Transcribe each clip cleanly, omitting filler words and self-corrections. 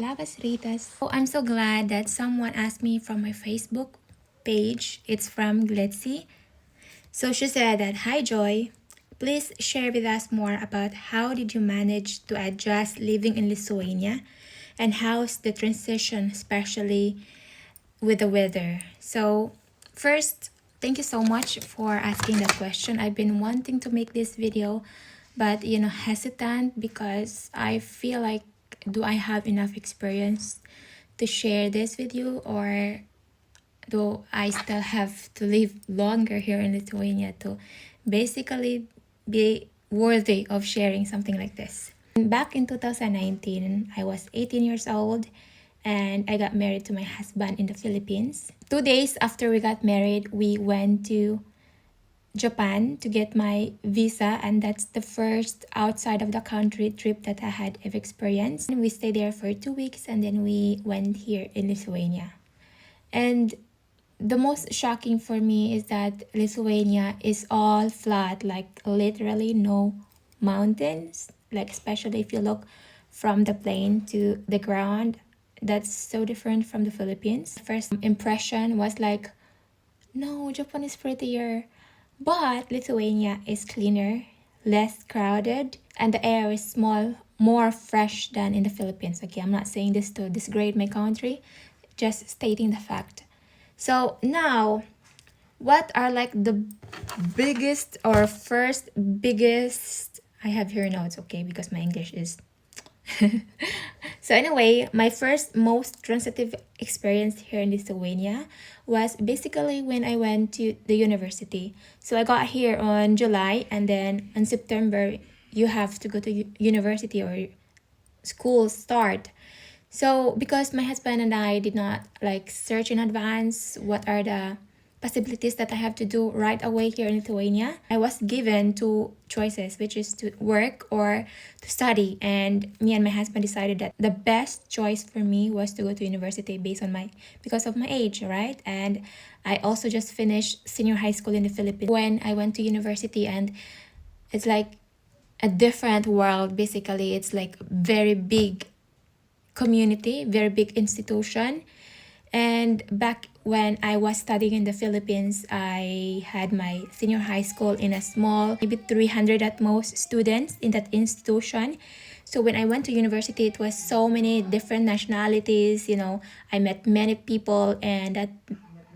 Labas Ritas. Oh, I'm so glad that someone asked me from my Facebook page. It's from Glitzy. So she said that, "Hi Joy, please share with us more about how did you manage to adjust living in Lithuania and how's the transition, especially with the weather." So first, thank you so much for asking that question. I've been wanting to make this video, but hesitant because I feel like, do I have enough experience to share this with you, or do I still have to live longer here in Lithuania to basically be worthy of sharing something like this? Back in 2019, I was 18 years old and I got married to my husband in the Philippines. 2 days after we got married, we went to Japan to get my visa, and that's the first outside of the country trip that I had ever experienced. We stayed there for 2 weeks and then we went here in Lithuania. And the most shocking for me is that Lithuania is all flat, like literally no mountains, like especially if you look from the plane to the ground. That's so different from the Philippines. First impression was like, no, Japan is prettier, but Lithuania is cleaner, less crowded, and the air is small, more fresh than in the Philippines. Okay, I'm not saying this to disgrade my country, just stating the fact. So now, what are like the biggest or first biggest, I have here notes, okay, because my English is so anyway, my first most transitive experience here in Lithuania was basically when I went to the university. So I got here on July, and then in September you have to go to university or school start. So because my husband and I did not like search in advance what are the possibilities that I have to do right away here in Lithuania, I was given two choices, which is to work or to study. And me and my husband decided that the best choice for me was to go to university based on because of my age, right? And I also just finished senior high school in the Philippines when I went to university, and it's like a different world. Basically, it's like very big community, very big institution. And back when I was studying in the Philippines, I had my senior high school in a small, maybe 300 at most students in that institution. So when I went to university, it was so many different nationalities, I met many people, and that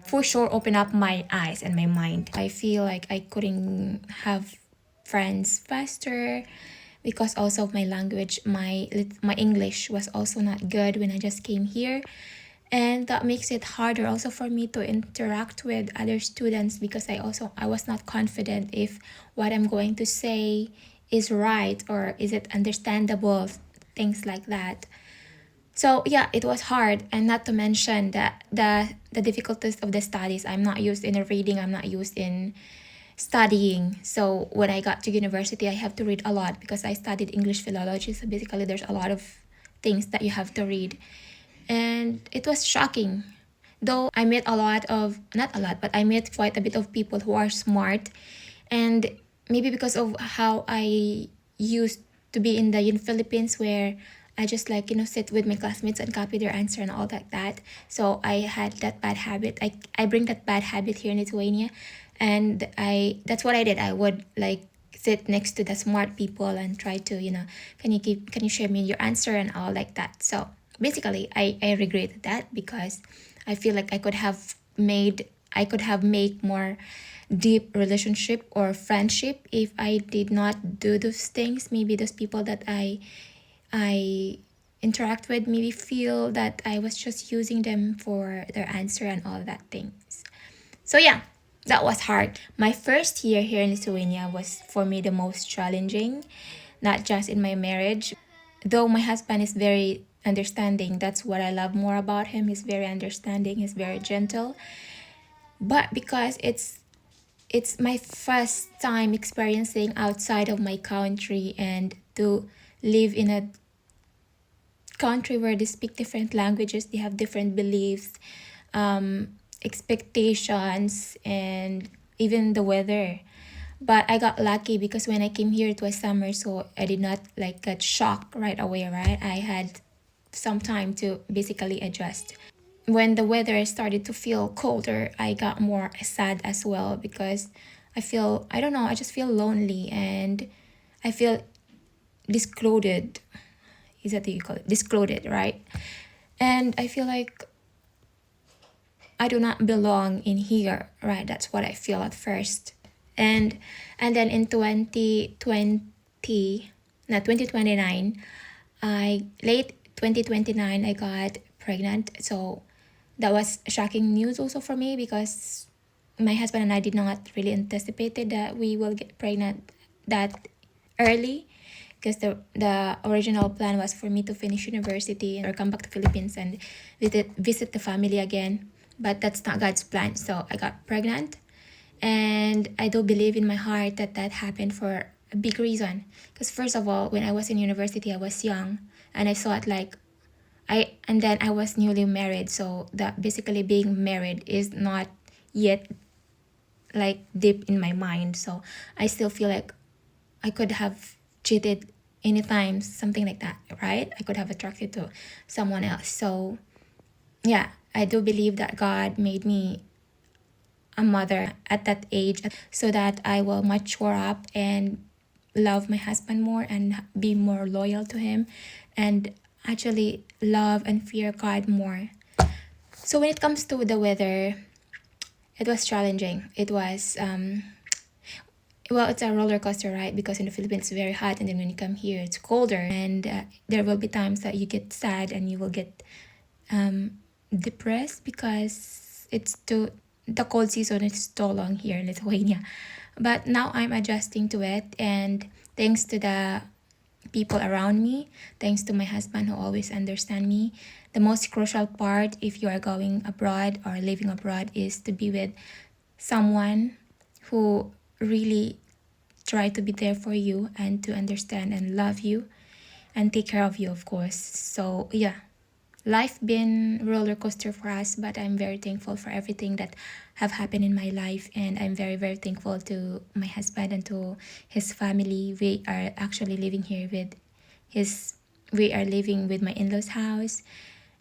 for sure opened up my eyes and my mind. I feel like I couldn't have friends faster because also of my language. My English was also not good when I just came here, and that makes it harder also for me to interact with other students because I was not confident if what I'm going to say is right or is it understandable, things like that. So yeah, it was hard, and not to mention that the difficulties of the studies. I'm not used in reading, I'm not used in studying. So when I got to university, I have to read a lot because I studied English philology. So basically there's a lot of things that you have to read. And it was shocking. Though I met a lot of, not a lot, but I met quite a bit of people who are smart. And maybe because of how I used to be in the Philippines, where I just like, sit with my classmates and copy their answer and all like that. So I had that bad habit. I bring that bad habit here in Lithuania. And that's what I did. I would like sit next to the smart people and try to, can you share me your answer and all like that. So basically I regretted that because I feel like I could have made more deep relationship or friendship if I did not do those things. Maybe those people that I interact with maybe feel that I was just using them for their answer and all that things. So yeah, that was hard. My first year here in Lithuania was for me the most challenging, not just in my marriage. Though my husband is very understanding, that's what I love more about him. He's very understanding, he's very gentle. But because it's my first time experiencing outside of my country and to live in a country where they speak different languages, they have different beliefs, expectations, and even the weather. But I got lucky because when I came here it was summer, so I did not like get shocked right away, right? I had some time to basically adjust. When the weather started to feel colder, I got more sad as well because I don't know, I just feel lonely and I feel discluded. Is that what you call it? Discluded, right? And I feel like I do not belong in here, right? That's what I feel at first. And then in 2020, no, 2029, late 2029, I got pregnant. So that was shocking news also for me because my husband and I did not really anticipated that we will get pregnant that early, because the original plan was for me to finish university or come back to Philippines and visit the family again. But that's not God's plan. So I got pregnant, and I do believe in my heart that that happened for a big reason. Because first of all, when I was in university, I was young, and I thought like and then I was newly married. So that basically being married is not yet like deep in my mind. So I still feel like I could have cheated anytime, something like that, right? I could have attracted to someone else. So yeah, I do believe that God made me a mother at that age so that I will mature up and love my husband more and be more loyal to him and actually love and fear God more. So when it comes to the weather, it was challenging. It was well, it's a roller coaster, right? Because in the Philippines it's very hot, and then when you come here it's colder, and there will be times that you get sad and you will get depressed because the cold season is so long here in Lithuania. But now I'm adjusting to it, and thanks to the people around me, thanks to my husband who always understand me. The most crucial part if you are going abroad or living abroad is to be with someone who really try to be there for you and to understand and love you and take care of you, of course. So yeah, life been roller coaster for us, but I'm very thankful for everything that have happened in my life, and I'm very very thankful to my husband and to his family. We are actually living here with we are living with my in-laws house,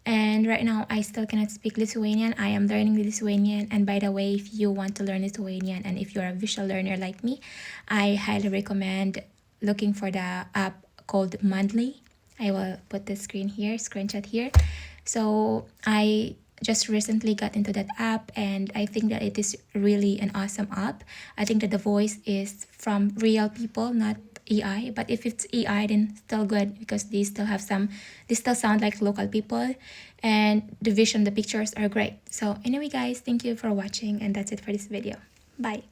and right now I still cannot speak Lithuanian. I am learning Lithuanian, and by the way, if you want to learn Lithuanian and if you're a visual learner like me, I highly recommend looking for the app called Monthly. I will put the screenshot here. So I just recently got into that app, and I think that it is really an awesome app. I think that the voice is from real people, not AI. But if it's AI, then still good because they still sound like local people, and the pictures are great. So anyway guys, thank you for watching, and that's it for this video. Bye.